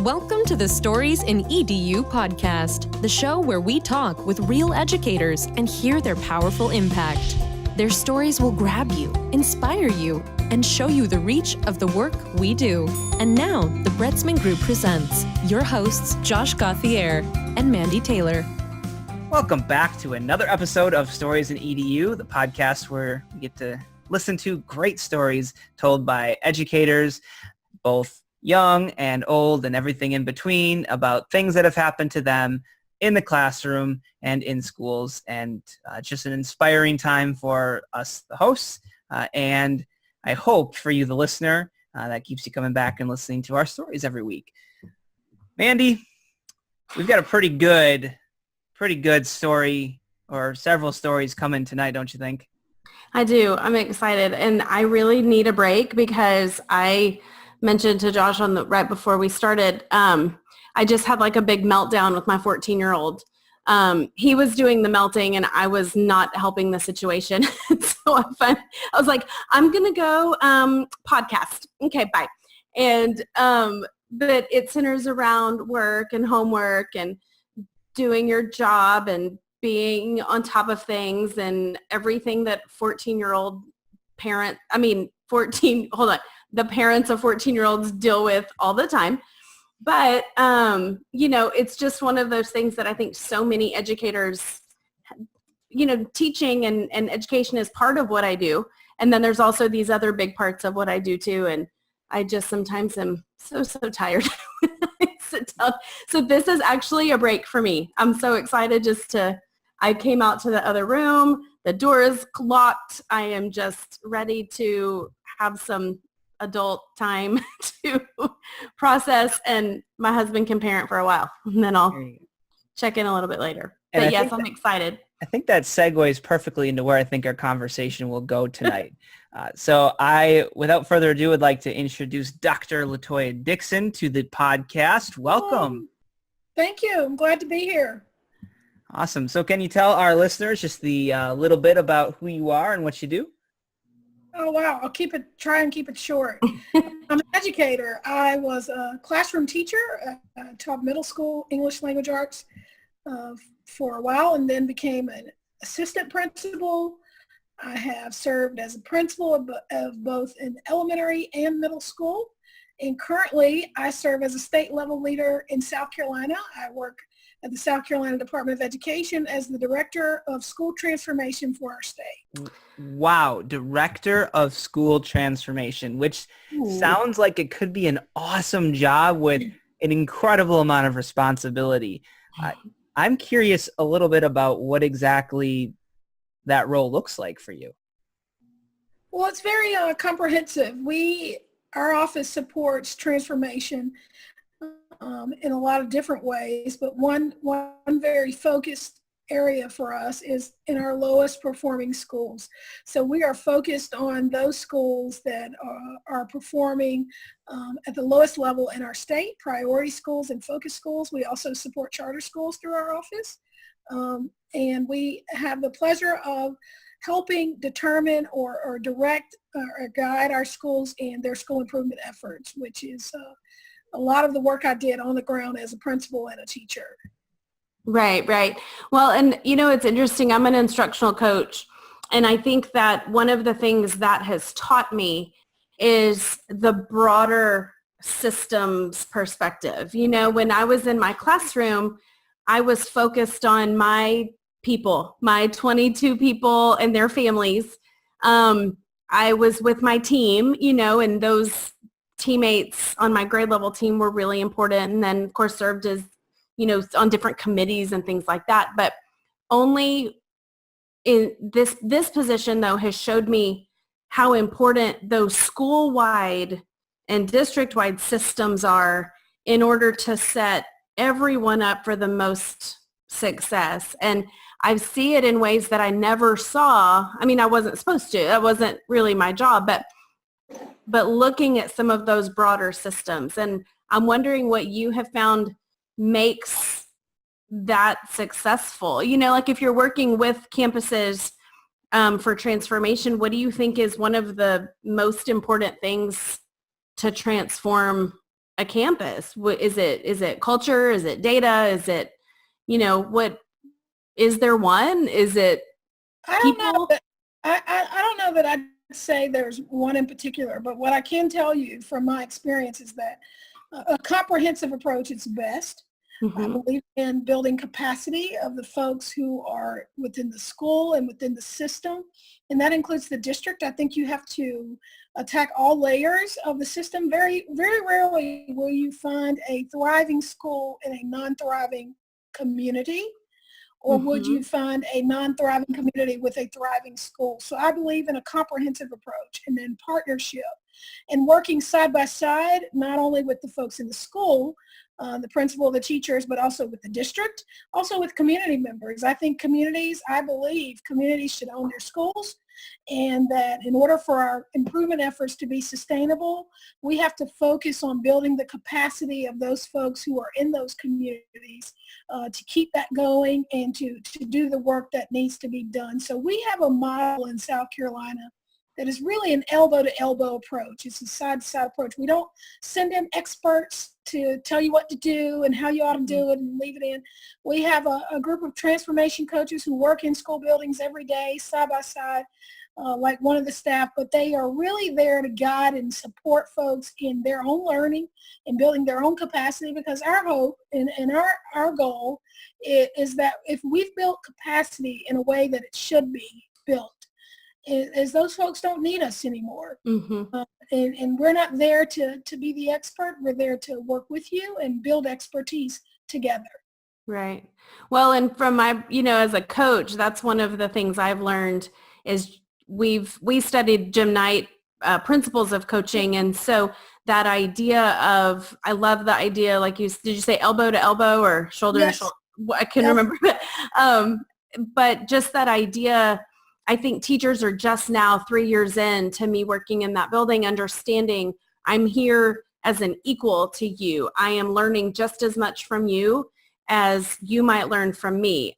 Welcome to the Stories in EDU podcast, the show where we talk with real educators and hear their powerful impact. Their stories will grab you, inspire you, and show you the reach of the work we do. And now, the Bretzman Group presents your hosts, Josh Gauthier and Mandy Taylor. Welcome back to another episode of Stories in EDU, the podcast where we get to listen to great stories told by educators, both young and old and everything in between, about things that have happened to them in the classroom and in schools. And just an inspiring time for us, the hosts, and I hope for you, the listener, that keeps you coming back and listening to our stories every week. Mandy, we've got a pretty good story, or several stories coming tonight, don't you think? I do. I'm excited, and I really need a break because I mentioned to Josh right before we started, I just had like a big meltdown with my 14-year-old. He was doing the melting, and I was not helping the situation. So I was like, I'm going to go podcast. Okay, bye. And but it centers around work and homework and doing your job and being on top of things and everything that the parents of 14-year-olds deal with all the time. But, it's just one of those things that I think so many educators, teaching and education is part of what I do. And then there's also these other big parts of what I do too. And I just sometimes am so tired when I sit down. So this is actually a break for me. I'm so excited I came out to the other room. The door is locked. I am just ready to have some adult time to process, and my husband can parent for a while, and then I'll check in a little bit later. But yes, I'm excited. I think that segues perfectly into where I think our conversation will go tonight. So I, without further ado, would like to introduce Dr. Latoya Dixon to the podcast. Welcome. Thank you. I'm glad to be here. Awesome. So can you tell our listeners just the little bit about who you are and what you do? Oh, wow. I'll try and keep it short. I'm an educator. I was a classroom teacher, taught middle school English language arts for a while, and then became an assistant principal. I have served as a principal of both an elementary and middle school. And currently I serve as a state level leader in South Carolina. I work at the South Carolina Department of Education as the Director of School Transformation for our state. Wow, Director of School Transformation, which sounds like it could be an awesome job with an incredible amount of responsibility. I'm curious a little bit about what exactly that role looks like for you. Well, it's very comprehensive. Our office supports transformation in a lot of different ways, but one very focused area for us is in our lowest performing schools. So we are focused on those schools that are performing at the lowest level in our state, priority schools and focus schools. We also support charter schools through our office. And we have the pleasure of helping determine or direct or guide our schools in their school improvement efforts, which is a lot of the work I did on the ground as a principal and a teacher. Right. Well, and it's interesting. I'm an instructional coach, and I think that one of the things that has taught me is the broader systems perspective. When I was in my classroom, I was focused on my people, my 22 people and their families. I was with my team, and those teammates on my grade level team were really important, and then of course served as on different committees and things like that. But only in this position though has showed me how important those school-wide and district-wide systems are in order to set everyone up for the most success. And I see it in ways that I never saw. I wasn't supposed to. That wasn't really my job, but looking at some of those broader systems. And I'm wondering what you have found makes that successful. Like if you're working with campuses for transformation, what do you think is one of the most important things to transform a campus? Is it culture? Is it data? Is it, what, is there one? Is it people? I don't know that I'd say there's one in particular, but what I can tell you from my experience is that a comprehensive approach is best. I believe in building capacity of the folks who are within the school and within the system, and that includes the district. I think you have to attack all layers of the system. Very, very rarely will you find a thriving school in a non-thriving community, or would you find a non-thriving community with a thriving school? So I believe in a comprehensive approach, and then partnership and working side by side, not only with the folks in the school, the principal, the teachers, but also with the district, also with community members. I believe communities should own their schools, and that in order for our improvement efforts to be sustainable, we have to focus on building the capacity of those folks who are in those communities to keep that going and to do the work that needs to be done. So we have a model in South Carolina that is really an elbow-to-elbow approach. It's a side-to-side approach. We don't send in experts to tell you what to do and how you ought to do it and leave it in. We have a group of transformation coaches who work in school buildings every day, side by side, like one of the staff, but they are really there to guide and support folks in their own learning and building their own capacity, because our hope and our goal is that if we've built capacity in a way that it should be built, is those folks don't need us anymore. And we're not there to be the expert. We're there to work with you and build expertise together. Right. Well, and from my, as a coach, that's one of the things I've learned is we studied Jim Knight principles of coaching. And so that idea of, I love the idea, like did you say elbow to elbow or shoulder to shoulder? I can remember. But just that idea, I think teachers are just now 3 years in to me working in that building, understanding I'm here as an equal to you. I am learning just as much from you as you might learn from me.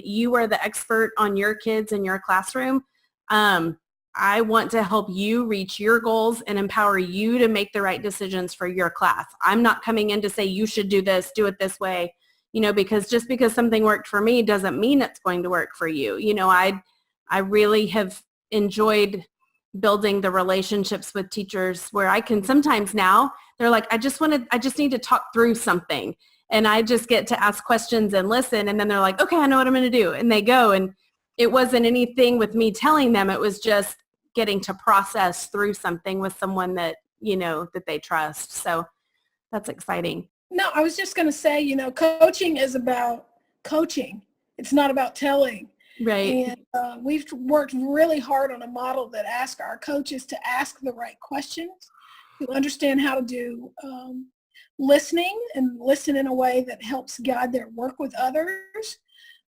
You are the expert on your kids in your classroom. I want to help you reach your goals and empower you to make the right decisions for your class. I'm not coming in to say you should do this, do it this way, because just because something worked for me doesn't mean it's going to work for you. I really have enjoyed building the relationships with teachers where I can sometimes now, they're like, I just need to talk through something. And I just get to ask questions and listen. And then they're like, okay, I know what I'm going to do. And they go. And it wasn't anything with me telling them. It was just getting to process through something with someone that, that they trust. So that's exciting. No, I was just going to say, coaching is about coaching. It's not about telling. Right. And we've worked really hard on a model that asks our coaches to ask the right questions, to understand how to do listening and listen in a way that helps guide their work with others.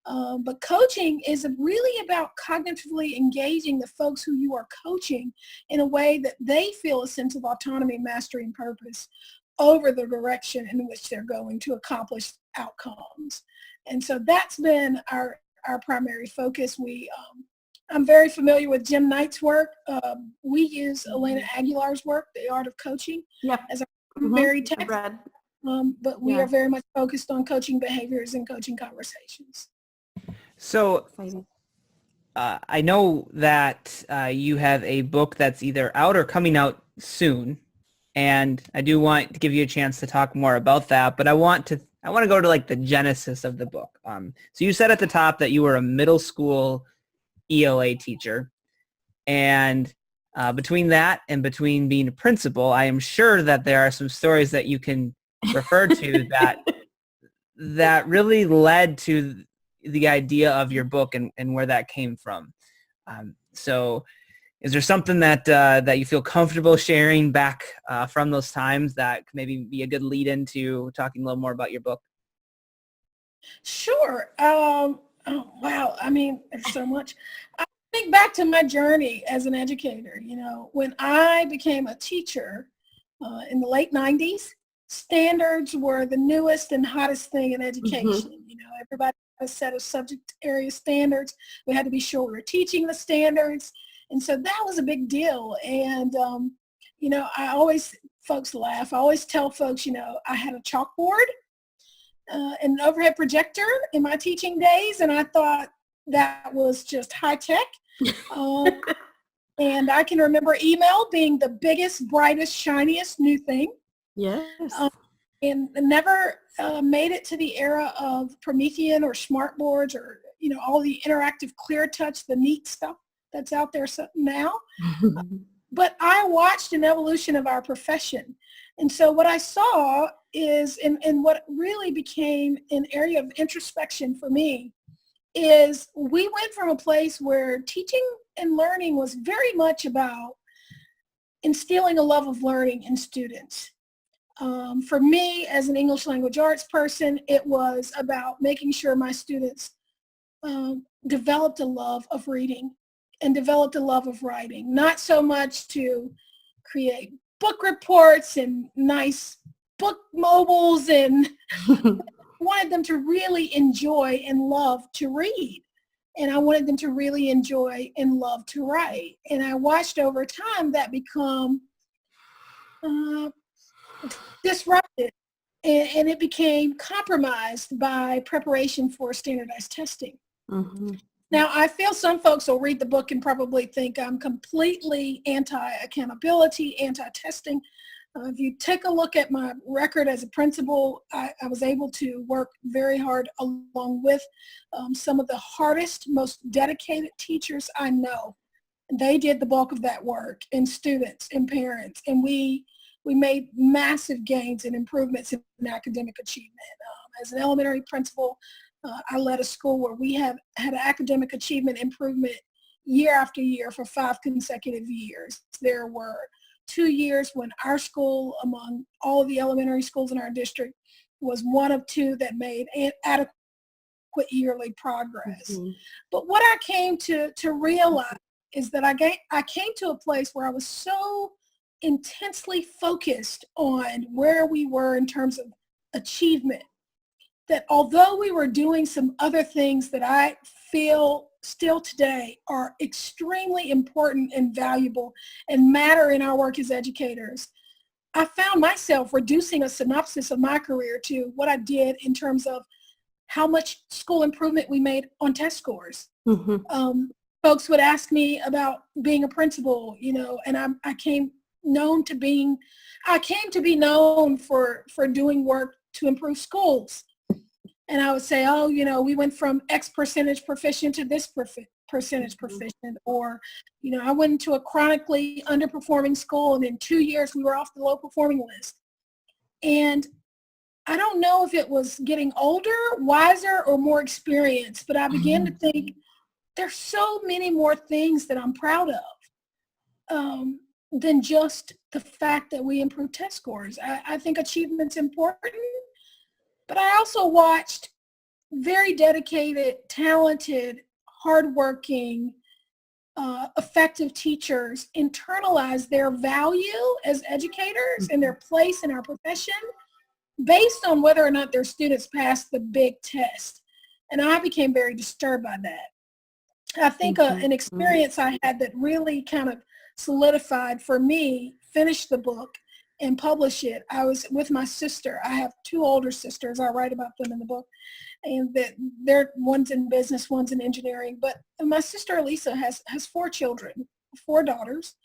But coaching is really about cognitively engaging the folks who you are coaching in a way that they feel a sense of autonomy, mastery, and purpose over the direction in which they're going to accomplish outcomes. And so that's been our primary focus. I'm very familiar with Jim Knight's work. We use Elena Aguilar's work, The Art of Coaching, as our primary text. But we are very much focused on coaching behaviors and coaching conversations. So I know that you have a book that's either out or coming out soon, and I do want to give you a chance to talk more about that, but I want to go to like the genesis of the book. So you said at the top that you were a middle school ELA teacher, and between that and between being a principal, I am sure that there are some stories that you can refer to that really led to the idea of your book and where that came from. So is there something that you feel comfortable sharing back from those times that could maybe be a good lead into talking a little more about your book? Sure. Oh, wow. I mean, there's so much. I think back to my journey as an educator. When I became a teacher in the late 90s, standards were the newest and hottest thing in education. Everybody had a set of subject area standards. We had to be sure we were teaching the standards. And so that was a big deal. And, I always folks laugh. I always tell folks, I had a chalkboard, an overhead projector in my teaching days, and I thought that was just high tech. And I can remember email being the biggest, brightest, shiniest new thing. Yes. And never made it to the era of Promethean or smart boards or, all the interactive clear touch, the neat stuff that's out there now. But I watched an evolution of our profession. And so what I saw is, and what really became an area of introspection for me, is we went from a place where teaching and learning was very much about instilling a love of learning in students. For me, as an English language arts person, it was about making sure my students developed a love of reading and developed a love of writing, not so much to create book reports and nice book mobiles, and wanted them to really enjoy and love to read. And I wanted them to really enjoy and love to write. And I watched over time that become disrupted, and it became compromised by preparation for standardized testing. Mm-hmm. Now, I feel some folks will read the book and probably think I'm completely anti-accountability, anti-testing. If you take a look at my record as a principal, I was able to work very hard along with some of the hardest, most dedicated teachers I know. They did the bulk of that work, and students and parents, and we made massive gains and improvements in academic achievement. As an elementary principal, I led a school where we have had academic achievement improvement year after year for 5 consecutive years. There were 2 years when our school, among all of the elementary schools in our district, was one of 2 that made adequate yearly progress. Mm-hmm. But what I came to realize is that I came to a place where I was so intensely focused on where we were in terms of achievement, that although we were doing some other things that I feel still today are extremely important and valuable and matter in our work as educators, I found myself reducing a synopsis of my career to what I did in terms of how much school improvement we made on test scores. Mm-hmm. Folks would ask me about being a principal, and I came to be known for doing work to improve schools. And I would say, we went from X percentage proficient to this percentage proficient. Or, I went into a chronically underperforming school, and in 2 years we were off the low performing list. And I don't know if it was getting older, wiser, or more experienced, but I began to think there's so many more things that I'm proud of than just the fact that we improved test scores. I think achievement's important. But I also watched very dedicated, talented, hardworking, effective teachers internalize their value as educators and their place in our profession based on whether or not their students passed the big test. And I became very disturbed by that. I think an experience I had that really kind of solidified for me, finished the book, and publish it. I was with my sister. I have 2 older sisters. I write about them in the book. And one's in business, one's in engineering. But my sister Elisa has 4 children, 4 daughters.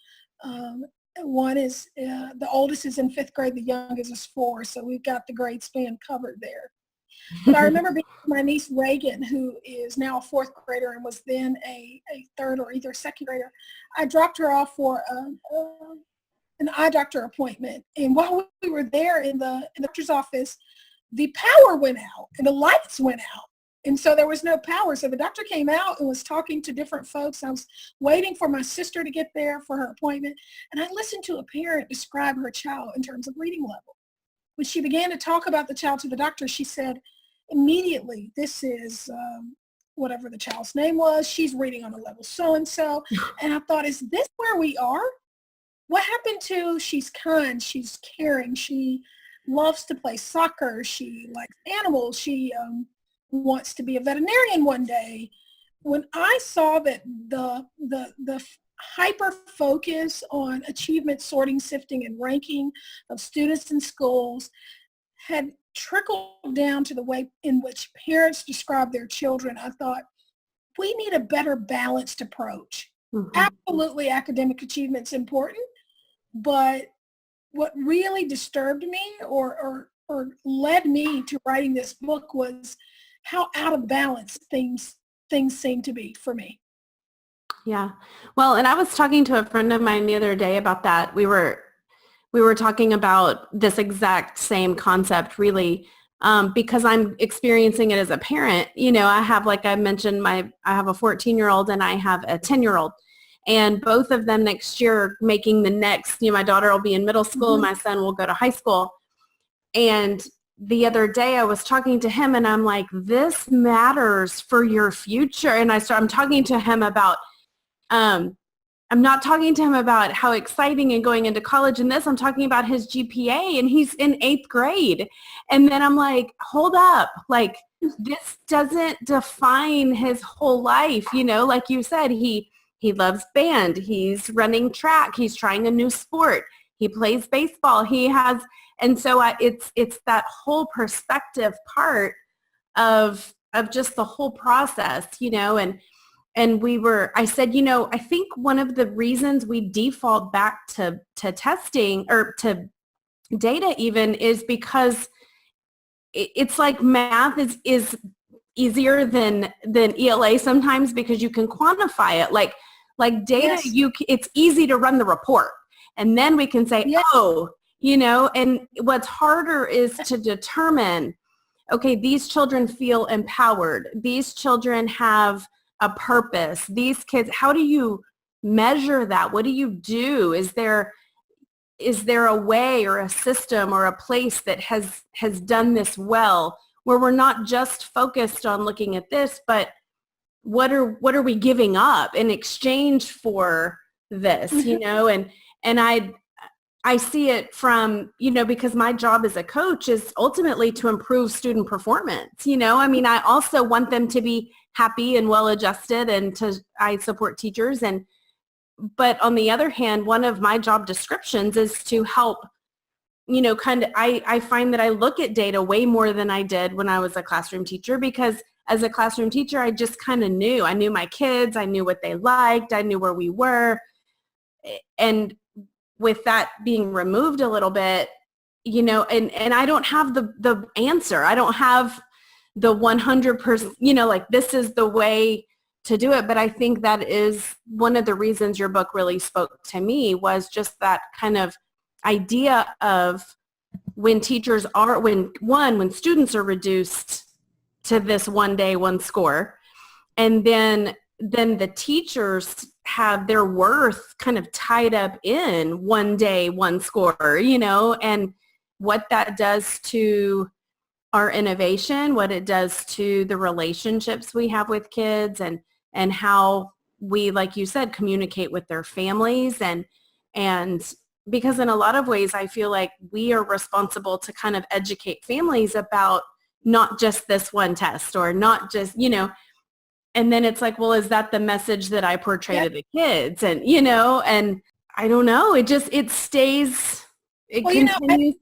One is, the oldest is in 5th grade, the youngest is 4. So we've got the grade span covered there. But I remember being with my niece Reagan, who is now a 4th grader and was then a 3rd or either 2nd grader. I dropped her off for an eye doctor appointment. And while we were there in the doctor's office, the power went out and the lights went out. And so there was no power. So the doctor came out and was talking to different folks. I was waiting for my sister to get there for her appointment. And I listened to a parent describe her child in terms of reading level. When she began to talk about the child to the doctor, she said, immediately, this is whatever the child's name was. She's reading on a level so-and-so. And I thought, is this where we are? What happened to she's kind, she's caring, she loves to play soccer, she likes animals, she wants to be a veterinarian one day. When I saw that the hyper focus on achievement sorting, sifting, and ranking of students in schools had trickled down to the way in which parents describe their children. I thought, we need a better balanced approach. Absolutely, academic achievement's important, but what really disturbed me or led me to writing this book was how out of balance things seem to be for me. Yeah. Well, and I was talking to a friend of mine the other day about that. We were talking about this exact same concept, really, because I'm experiencing it as a parent. You know, I have, like I mentioned, I have a 14-year-old and I have a 10-year-old. And both of them next year making the next, my daughter will be in middle school, my son will go to high school. And the other day I was talking to him and I'm like, this matters for your future. And I'm talking to him about, I'm not talking to him about how exciting and going into college and this. I'm talking about his GPA, and he's in 8th grade. And then I'm like, hold up, like this doesn't define his whole life. Like you said, he loves band. He's running track. He's trying a new sport. He plays baseball. And so it's that whole perspective part of just the whole process, and I said, I think one of the reasons we default back to testing or to data even is because it's like math is easier than ELA sometimes, because you can quantify it. Like data, yes. It's easy to run the report. And then we can say, yes. And what's harder is to determine, okay, these children feel empowered. These children have a purpose. These kids, how do you measure that? What do you do? Is there a way or a system or a place that has done this well, where we're not just focused on looking at this, but what are we giving up in exchange for this, and I see it from, because my job as a coach is ultimately to improve student performance. I also want them to be happy and well-adjusted, and I support teachers. But on the other hand, one of my job descriptions is to help, I find that I look at data way more than I did when I was a classroom teacher, because as a classroom teacher, I just kind of knew. I knew my kids. I knew what they liked. I knew where we were. And with that being removed a little bit, and I don't have the answer. I don't have the 100%, like this is the way to do it. But I think that is one of the reasons your book really spoke to me, was just that kind of idea of when students are reduced to this one day, one score, and then the teachers have their worth kind of tied up in one day, one score, and what that does to our innovation, what it does to the relationships we have with kids, and how we, like you said, communicate with their families. And because in a lot of ways, I feel like we are responsible to kind of educate families about not just this one test, or not just, and then it's like, well, is that the message that I portray to the kids? And, and I don't know, it continues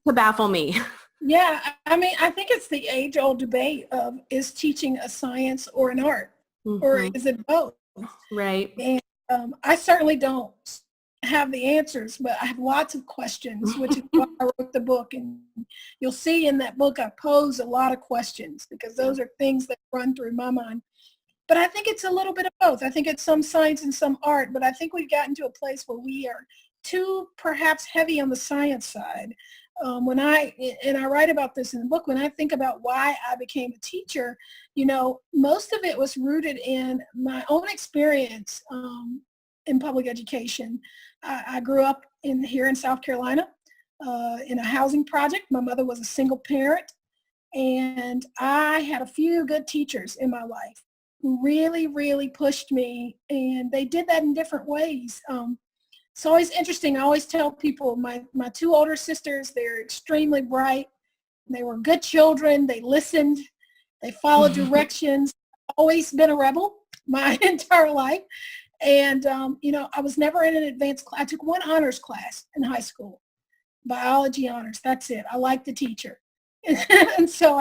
to baffle me. Yeah. I think it's the age-old debate of, is teaching a science or an art, or is it both? Right. And I certainly don't have the answers, but I have lots of questions, which is why I wrote the book. And you'll see in that book, I pose a lot of questions, because those are things that run through my mind. But I think it's a little bit of both. I think it's some science and some art, but I think we've gotten to a place where we are too perhaps heavy on the science side. And I write about this in the book, when I think about why I became a teacher, most of it was rooted in my own experience in public education. I grew up here in South Carolina in a housing project. My mother was a single parent, and I had a few good teachers in my life who really, really pushed me, and they did that in different ways. It's always interesting. I always tell people, my two older sisters, they're extremely bright. They were good children. They listened. They followed directions. Always been a rebel my entire life. And, I was never in an advanced class. I took one honors class in high school, biology honors. That's it. I liked the teacher. And so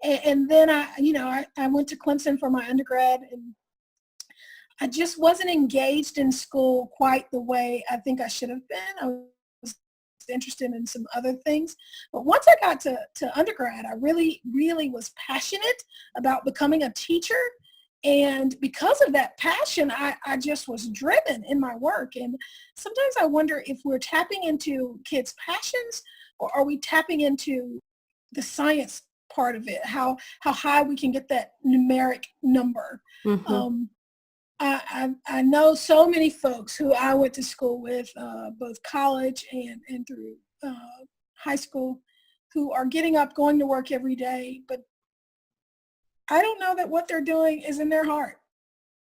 then I went to Clemson for my undergrad, and I just wasn't engaged in school quite the way I think I should have been. I was interested in some other things. But once I got to undergrad, I really, really was passionate about becoming a teacher. And because of that passion, I just was driven in my work. And sometimes I wonder if we're tapping into kids' passions, or are we tapping into the science part of it, how high we can get that numeric number. Mm-hmm. I know so many folks who I went to school with, both college and through high school, who are getting up, going to work every day, but I don't know that what they're doing is in their heart.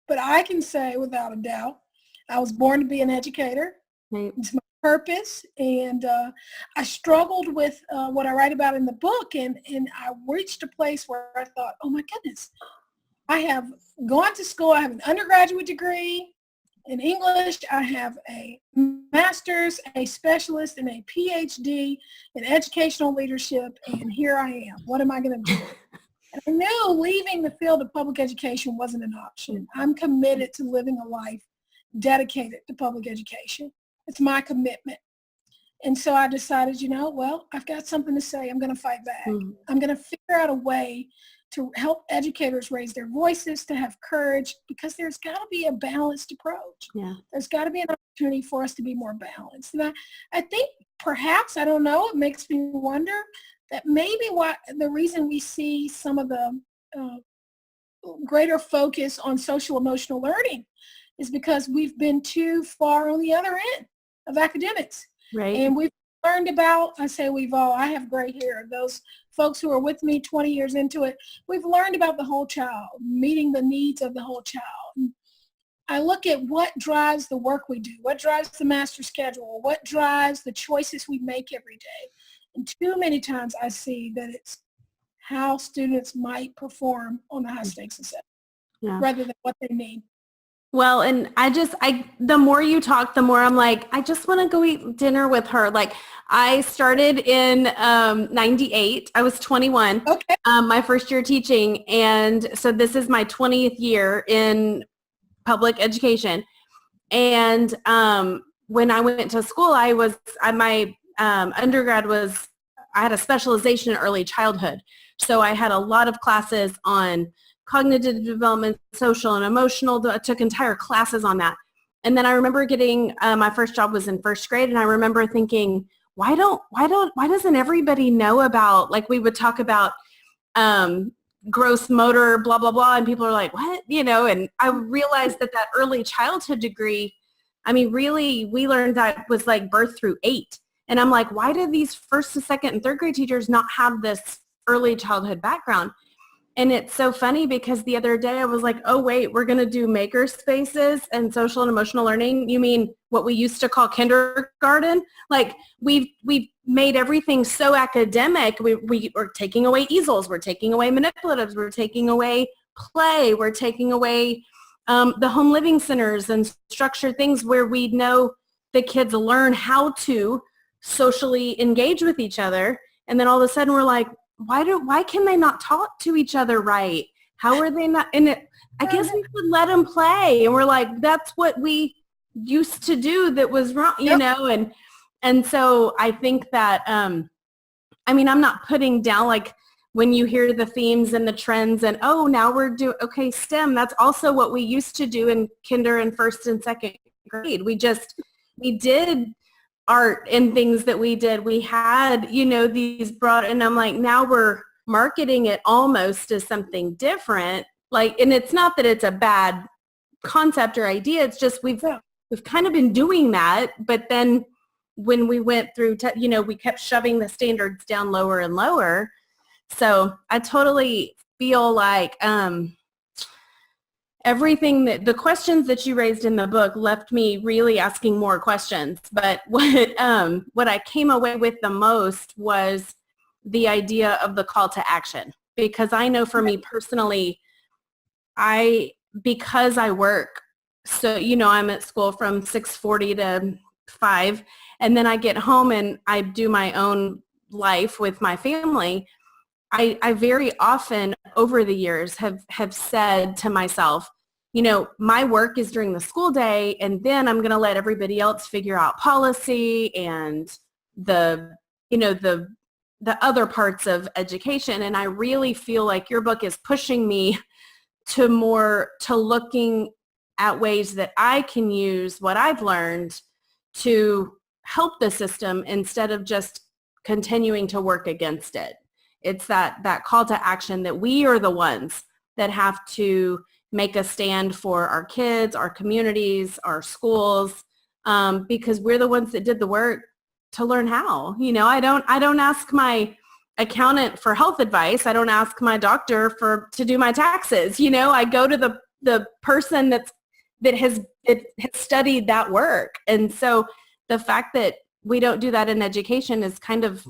But I can say without a doubt, I was born to be an educator. Right. It's my purpose. And I struggled with what I write about in the book. And I reached a place where I thought, oh my goodness, I have gone to school. I have an undergraduate degree in English. I have a master's, a specialist, and a PhD in educational leadership. And here I am. What am I going to do? And I knew leaving the field of public education wasn't an option. I'm committed to living a life dedicated to public education. It's my commitment. And so I decided, I've got something to say. I'm going to fight back. Mm-hmm. I'm going to figure out a way to help educators raise their voices, to have courage, because there's got to be a balanced approach. Yeah. There's got to be an opportunity for us to be more balanced. And I think perhaps, I don't know, it makes me wonder that maybe the reason we see some of the greater focus on social emotional learning is because we've been too far on the other end of academics. Right. And we've learned about, I have gray hair, those folks who are with me 20 years into it, we've learned about the whole child, meeting the needs of the whole child. And I look at what drives the work we do, what drives the master schedule, what drives the choices we make every day. And too many times I see that it's how students might perform on the high stakes assessment rather than what they need. Well, and the more you talk, the more I'm like, I just want to go eat dinner with her. Like, I started in 98. I was 21, okay. My first year teaching. And so this is my 20th year in public education. And when I went to school, my undergrad I had a specialization in early childhood. So I had a lot of classes on cognitive development, social and emotional. I took entire classes on that. And then I remember getting, my first job was in first grade. And I remember thinking, why doesn't everybody know about, like, we would talk about gross motor, blah, blah, blah. And people are like, what? And I realized that early childhood degree, really, we learned that was like birth through 8. And I'm like, why do these first, second, and third grade teachers not have this early childhood background? And it's so funny because the other day I was like, oh, wait, we're going to do maker spaces and social and emotional learning. You mean what we used to call kindergarten? Like, we've made everything so academic. We're taking away easels. We're taking away manipulatives. We're taking away play. We're taking away the home living centers and structured things where we know the kids learn how to socially engage with each other. And then all of a sudden we're like, why can they not talk to each other right? How are they not? And I guess we could let them play. And we're like, that's what we used to do that was wrong, And so I think that, I'm not putting down, like, when you hear the themes and the trends and, oh, now we're doing, okay, STEM, that's also what we used to do in kinder and first and second grade. We did art and things that we did. We had, these broad, and I'm like, now we're marketing it almost as something different. Like, and it's not that it's a bad concept or idea. It's just we've kind of been doing that. But then when we went through, we kept shoving the standards down lower and lower. So I totally feel like, everything the questions that you raised in the book left me really asking more questions. But what I came away with the most was the idea of the call to action. Because I know for me personally, because I work So, I'm at school from 6:40 to 5, and then I get home and I do my own life with my family. I very often over the years have said to myself, my work is during the school day, and then I'm going to let everybody else figure out policy and the other parts of education. And I really feel like your book is pushing me to looking at ways that I can use what I've learned to help the system instead of just continuing to work against it. It's that call to action that we are the ones that have to make a stand for our kids, our communities, our schools, because we're the ones that did the work to learn how. I don't ask my accountant for health advice. I don't ask my doctor to do my taxes. I go to the person that has studied that work. And so the fact that we don't do that in education is kind of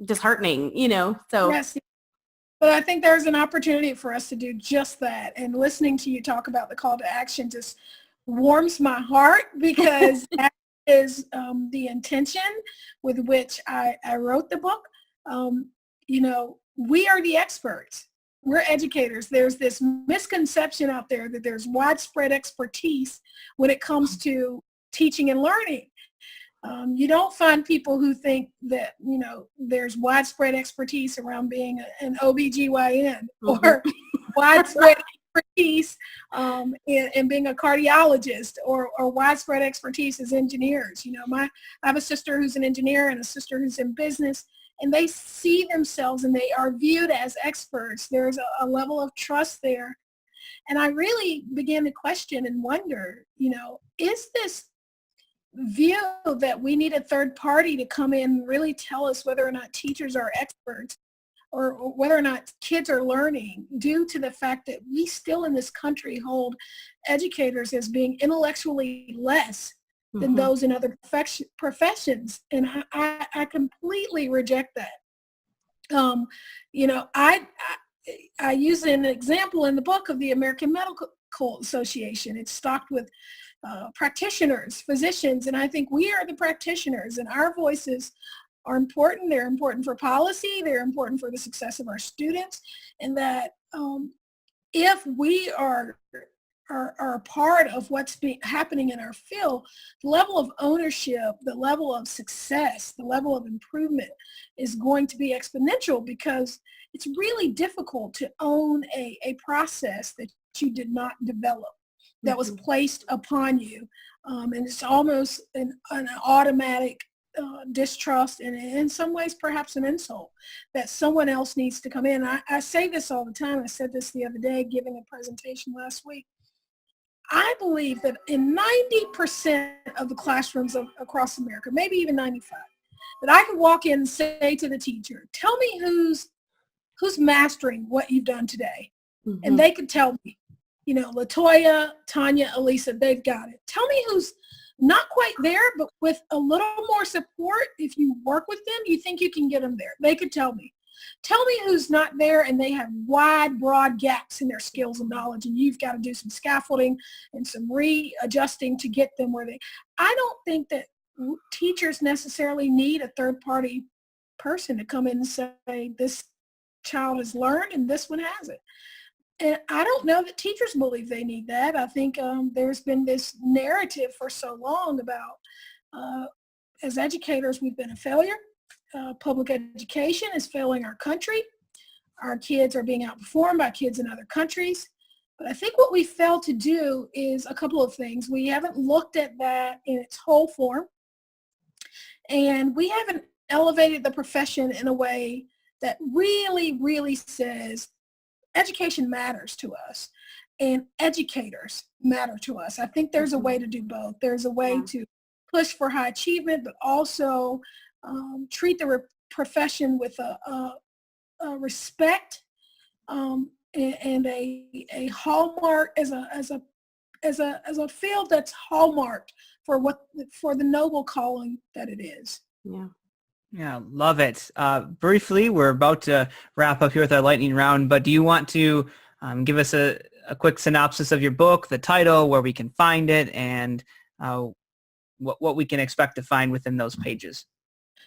disheartening, so. Yes, but I think there's an opportunity for us to do just that. And listening to you talk about the call to action just warms my heart, because that is the intention with which I wrote the book. We are the experts. We're educators. There's this misconception out there that there's widespread expertise when it comes to teaching and learning. You don't find people who think that, there's widespread expertise around being an OBGYN or widespread expertise in being a cardiologist or widespread expertise as engineers. I have a sister who's an engineer and a sister who's in business, and they see themselves and they are viewed as experts. There's a level of trust there. And I really began to question and wonder, is this view that we need a third party to come in and really tell us whether or not teachers are experts or whether or not kids are learning, due to the fact that we still in this country hold educators as being intellectually less than those in other professions. And I completely reject that. I use an example in the book of the American Medical Association. It's stocked with practitioners, physicians, and I think we are the practitioners, and our voices are important. They're important for policy. They're important for the success of our students, and that if we are a part of what's happening in our field, the level of ownership, the level of success, the level of improvement is going to be exponential, because it's really difficult to own a process that you did not develop, that was placed upon you. And it's almost an automatic distrust, and in some ways perhaps an insult, that someone else needs to come in. I say this all the time. I said this the other day giving a presentation last week. I believe that in 90% of the classrooms across America, maybe even 95, that I could walk in and say to the teacher, tell me who's mastering what you've done today. And they could tell me, Latoya, Tanya, Elisa, they've got it. Tell me who's not quite there, but with a little more support, if you work with them, you think you can get them there. They could tell me. Tell me who's not there and they have wide, broad gaps in their skills and knowledge, and you've got to do some scaffolding and some readjusting to get them where they. I don't think that teachers necessarily need a third-party person to come in and say, this child has learned and this one hasn't. And I don't know that teachers believe they need that. I think there's been this narrative for so long about, as educators, we've been a failure. Public education is failing our country. Our kids are being outperformed by kids in other countries. But I think what we failed to do is a couple of things. We haven't looked at that in its whole form. And we haven't elevated the profession in a way that really, really says, education matters to us and educators matter to us. I think there's a way to do both. There's a way to push for high achievement, but also treat the profession with a respect and a hallmark as a field that's hallmarked for the noble calling that it is. Yeah. Yeah, love it. Briefly, we're about to wrap up here with our lightning round, but do you want to give us a a quick synopsis of your book, the title, where we can find it, and what we can expect to find within those pages.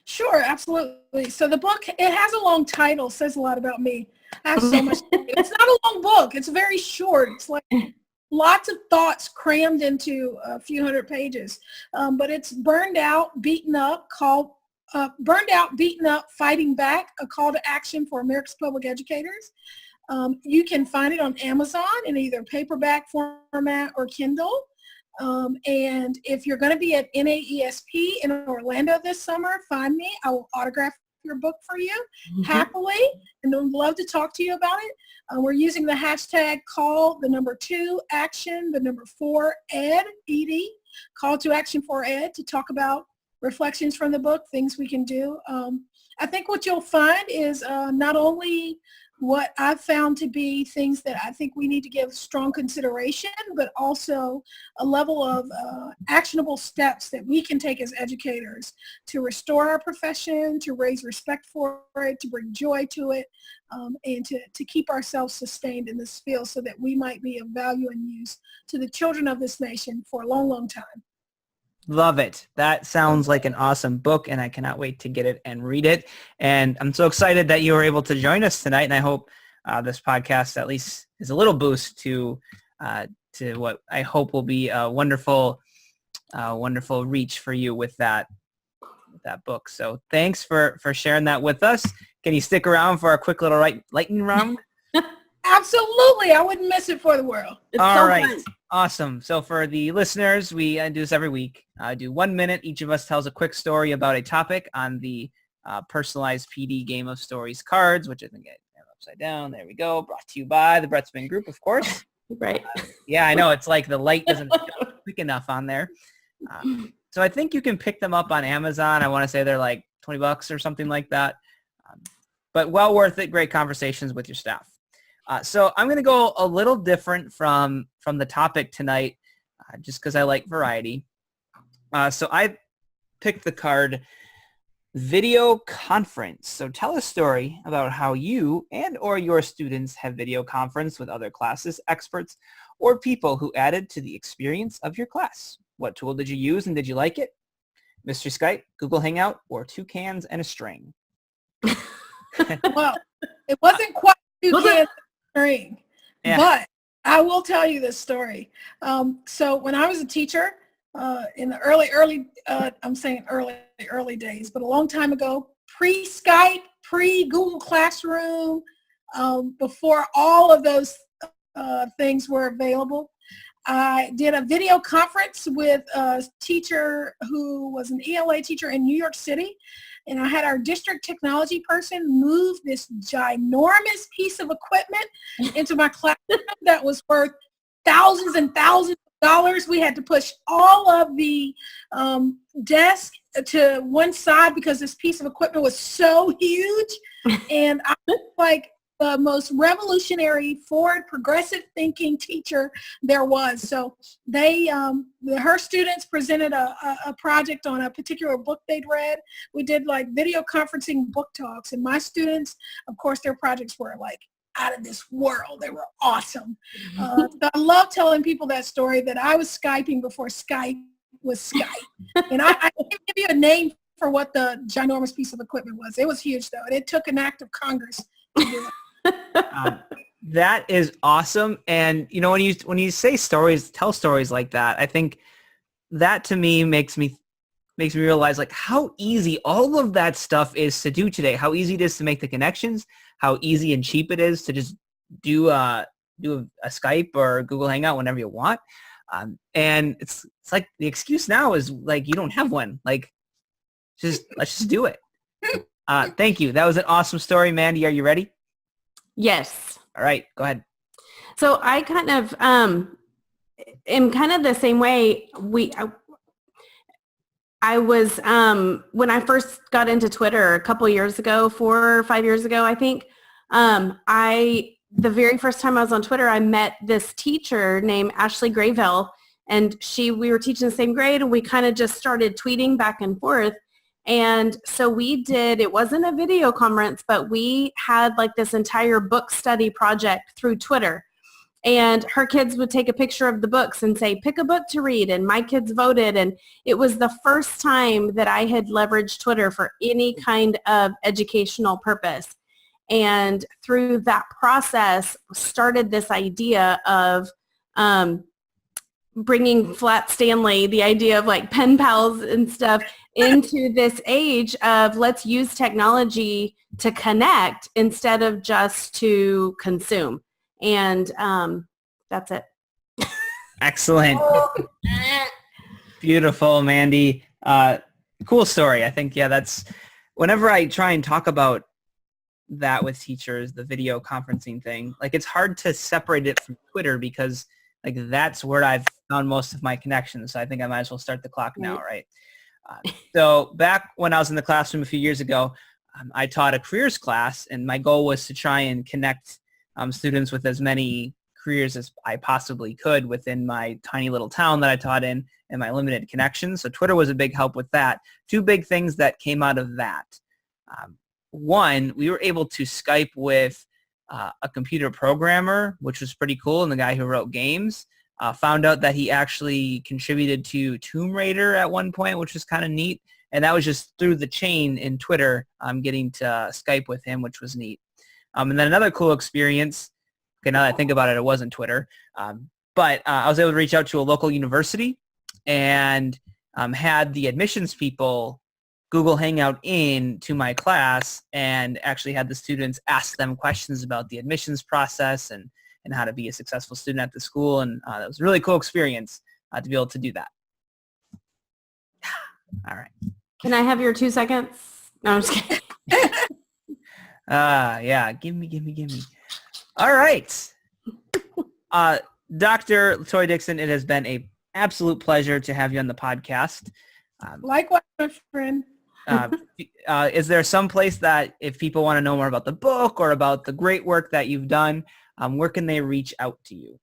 Sure, absolutely. So the book, it has a long title, says a lot about me. I have so much. It's not a long book. It's very short. It's like lots of thoughts crammed into a few hundred pages. But it's Burned Out, Beaten Up, Fighting Back, a call to action for America's public educators. You can find it on Amazon in either paperback format or Kindle. And if you're going to be at NAESP in Orlando this summer, find me. I will autograph your book for you happily, and would love to talk to you about it. We're using the hashtag call4action4ed, ED, call to action for ed, to talk about reflections from the book, things we can do. I think what you'll find is not only what I've found to be things that I think we need to give strong consideration, but also a level of actionable steps that we can take as educators to restore our profession, to raise respect for it, to bring joy to it, and to keep ourselves sustained in this field so that we might be of value and use to the children of this nation for a long, long time. Love it. That sounds like an awesome book, and I cannot wait to get it and read it. And I'm so excited that you were able to join us tonight, and I hope this podcast at least is a little boost to what I hope will be a wonderful reach for you with that book. So thanks for sharing that with us. Can you stick around for our quick little lightning round? Absolutely. I wouldn't miss it for the world. All right. Fun. Awesome. So for the listeners, we do this every week. I do 1 minute. Each of us tells a quick story about a topic on the personalized PD Game of Stories cards, which I think I have upside down. There we go. Brought to you by the Brett Spin Group, of course. Right. Yeah, I know. It's like the light doesn't quick enough on there. So I think you can pick them up on Amazon. I want to say they're like $20 or something like that. But well worth it. Great conversations with your staff. So I'm going to go a little different from the topic tonight, just because I like variety. So I picked the card video conference. So tell a story about how you and or your students have video conference with other classes, experts, or people who added to the experience of your class. What tool did you use and did you like it? Mystery Skype, Google Hangout, or 2 cans and a string? Well, it wasn't quite 2 cans and a string, yeah. But I will tell you this story. So when I was a teacher in the early days, but a long time ago, pre-Skype, pre-Google Classroom, before all of those things were available, I did a video conference with a teacher who was an ELA teacher in New York City. And I had our district technology person move this ginormous piece of equipment into my classroom that was worth thousands and thousands of dollars. We had to push all of the desk to one side because this piece of equipment was so huge. And I was like the most revolutionary, forward, progressive thinking teacher there was. So her students presented a project on a particular book they'd read. We did like video conferencing book talks, and my students, of course, their projects were like out of this world. They were awesome. So I love telling people that story, that I was Skyping before Skype was Skype. And I can't give you a name for what the ginormous piece of equipment was. It was huge though, and it took an act of Congress to do it. That is awesome. And you know, when you say stories, tell stories like that, I think that to me makes me realize like how easy all of that stuff is to do today, how easy it is to make the connections, how easy and cheap it is to just do a Skype or Google Hangout whenever you want. And it's like the excuse now is like you don't have one. Like let's just do it. Thank you. That was an awesome story. Mandy, are you ready? Yes. All right, go ahead. So I kind of am kind of the same way. I was when I first got into Twitter a couple years ago, 4 or 5 years ago, I think. The very first time I was on Twitter, I met this teacher named Ashley Grayville, and we were teaching the same grade, and we kind of just started tweeting back and forth. And so it wasn't a video conference, but we had like this entire book study project through Twitter. And her kids would take a picture of the books and say, pick a book to read. And my kids voted. And it was the first time that I had leveraged Twitter for any kind of educational purpose. And through that process started this idea of bringing Flat Stanley, the idea of like pen pals and stuff, into this age of let's use technology to connect instead of just to consume. And that's it. Excellent. Beautiful, Mandy. Cool story. I think, that's whenever I try and talk about that with teachers, the video conferencing thing, like it's hard to separate it from Twitter because like that's where I've found most of my connections. So I think I might as well start the clock now, right? So back when I was in the classroom a few years ago, I taught a careers class, and my goal was to try and connect students with as many careers as I possibly could within my tiny little town that I taught in and my limited connections. So Twitter was a big help with that. Two big things that came out of that. One, we were able to Skype with a computer programmer, which was pretty cool, and the guy who wrote games. Found out that he actually contributed to Tomb Raider at one point, which was kind of neat. And that was just through the chain in Twitter, getting to Skype with him, which was neat. And then another cool experience, okay, now that I think about it, it wasn't Twitter, but I was able to reach out to a local university and had the admissions people Google Hangout in to my class and actually had the students ask them questions about the admissions process and how to be a successful student at the school. And that was a really cool experience to be able to do that. All right. Can I have your 2 seconds? No, I'm just kidding. Yeah, give me. All right. Dr. Latoya Dixon, it has been an absolute pleasure to have you on the podcast. Likewise, my friend. Is there some place that if people want to know more about the book or about the great work that you've done, where can they reach out to you?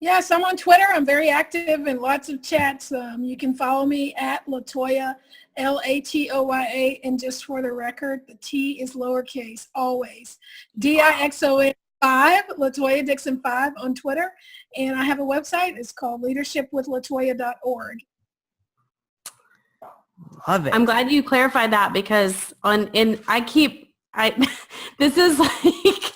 Yes, I'm on Twitter. I'm very active in lots of chats. You can follow me at Latoya, Latoya, and just for the record, the T is lowercase, always. Dixon 5, Latoya Dixon 5 on Twitter. And I have a website. It's called leadershipwithlatoya.org. Love it. I'm glad you clarified that because this is like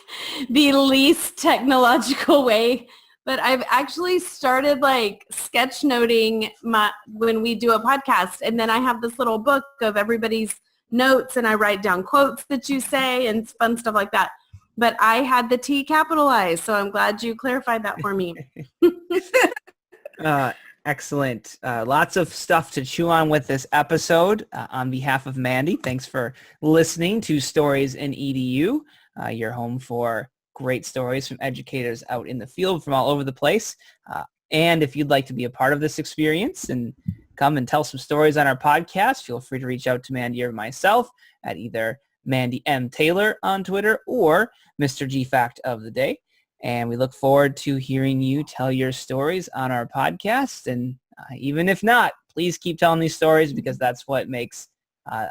the least technological way, but I've actually started like sketchnoting when we do a podcast, and then I have this little book of everybody's notes and I write down quotes that you say and fun stuff like that. But I had the T capitalized, so I'm glad you clarified that for me. Excellent. Lots of stuff to chew on with this episode. On behalf of Mandy, thanks for listening to Stories in EDU, your home for great stories from educators out in the field from all over the place. And if you'd like to be a part of this experience and come and tell some stories on our podcast, feel free to reach out to Mandy or myself at either Mandy M. Taylor on Twitter or Mr. G Fact of the Day. And we look forward to hearing you tell your stories on our podcast. And even if not, please keep telling these stories because that's what makes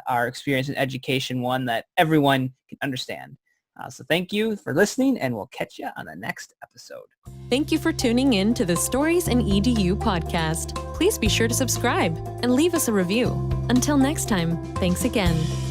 our experience in education one that everyone can understand. So thank you for listening, and we'll catch you on the next episode. Thank you for tuning in to the Stories in EDU podcast. Please be sure to subscribe and leave us a review. Until next time, thanks again.